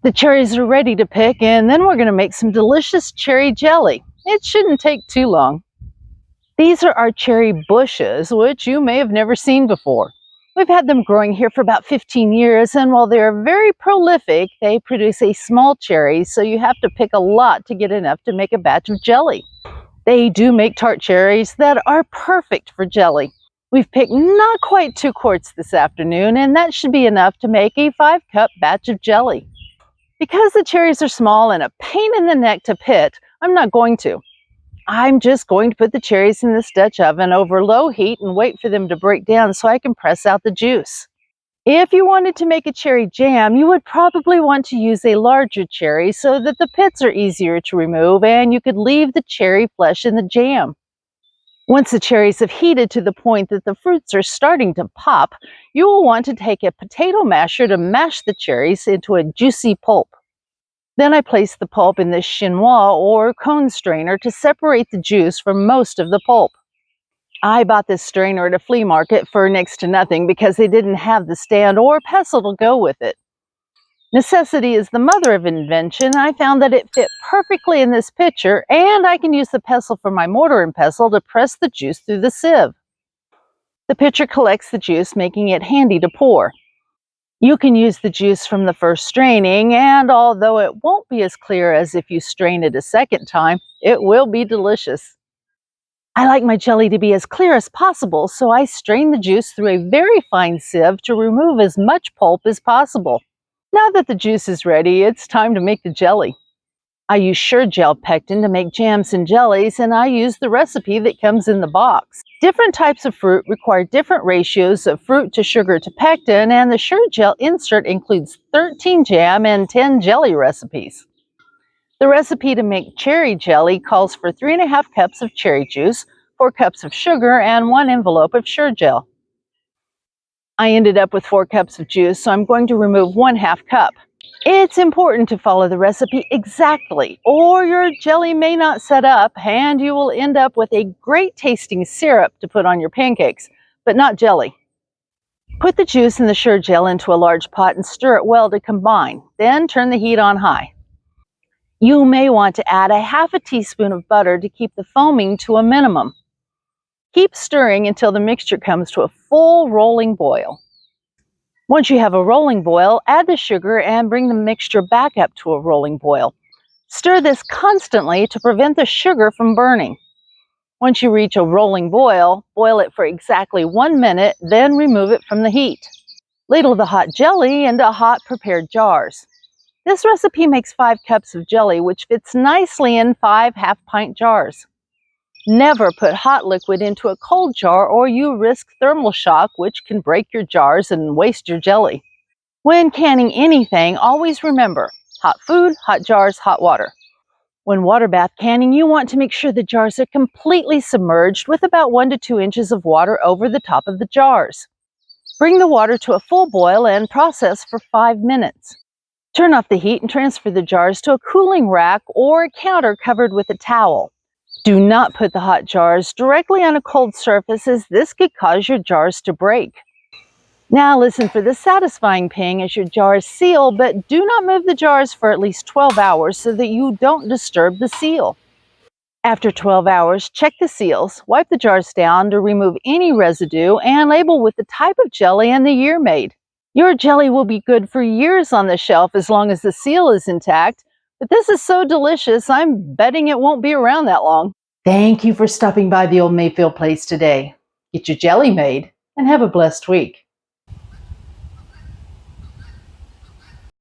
The cherries are ready to pick, and then we're going to make some delicious cherry jelly. It shouldn't take too long. These are our cherry bushes, which you may have never seen before. We've had them growing here for about 15 years, and while they're very prolific, they produce a small cherry, so you have to pick a lot to get enough to make a batch of jelly. They do make tart cherries that are perfect for jelly. We've picked not quite 2 quarts this afternoon, and that should be enough to make a 5-cup batch of jelly. Because the cherries are small and a pain in the neck to pit, I'm not going to. I'm just going to put the cherries in this Dutch oven over low heat and wait for them to break down so I can press out the juice. If you wanted to make a cherry jam, you would probably want to use a larger cherry so that the pits are easier to remove and you could leave the cherry flesh in the jam. Once the cherries have heated to the point that the fruits are starting to pop, you will want to take a potato masher to mash the cherries into a juicy pulp. Then I place the pulp in this chinois or cone strainer to separate the juice from most of the pulp. I bought this strainer at a flea market for next to nothing because they didn't have the stand or pestle to go with it. Necessity is the mother of invention. I found that it fit perfectly in this pitcher, and I can use the pestle from my mortar and pestle to press the juice through the sieve. The pitcher collects the juice, making it handy to pour. You can use the juice from the first straining, and although it won't be as clear as if you strain it a second time, it will be delicious. I like my jelly to be as clear as possible, so I strain the juice through a very fine sieve to remove as much pulp as possible. Now that the juice is ready, it's time to make the jelly. I use sure gel pectin to make jams and jellies, and I use the recipe that comes in the box. Different types of fruit require different ratios of fruit to sugar to pectin, and the sure gel insert includes 13 jam and 10 jelly recipes. The recipe to make cherry jelly calls for 3.5 cups of cherry juice, 4 cups of sugar, and 1 envelope of sure gel. I ended up with 4 cups of juice, so I'm going to remove 1/2 cup. It's important to follow the recipe exactly, or your jelly may not set up and you will end up with a great tasting syrup to put on your pancakes, but not jelly. Put the juice and the sure gel into a large pot and stir it well to combine. Then turn the heat on high. You may want to add 1/2 teaspoon of butter to keep the foaming to a minimum. Keep stirring until the mixture comes to a full rolling boil. Once you have a rolling boil, add the sugar and bring the mixture back up to a rolling boil. Stir this constantly to prevent the sugar from burning. Once you reach a rolling boil, boil it for exactly 1 minute, then remove it from the heat. Ladle the hot jelly into hot prepared jars. This recipe makes 5 cups of jelly, which fits nicely in 5 half-pint jars. Never put hot liquid into a cold jar or you risk thermal shock, which can break your jars and waste your jelly. When canning anything, always remember, hot food, hot jars, hot water. When water bath canning, you want to make sure the jars are completely submerged with about 1 to 2 inches of water over the top of the jars. Bring the water to a full boil and process for 5 minutes. Turn off the heat and transfer the jars to a cooling rack or a counter covered with a towel. Do not put the hot jars directly on a cold surface, as this could cause your jars to break. Now listen for the satisfying ping as your jars seal, but do not move the jars for at least 12 hours so that you don't disturb the seal. After 12 hours, check the seals, wipe the jars down to remove any residue, and label with the type of jelly and the year made. Your jelly will be good for years on the shelf as long as the seal is intact. But this is so delicious, I'm betting it won't be around that long. Thank you for stopping by the Old Mayfield place today. Get your jelly made and have a blessed week.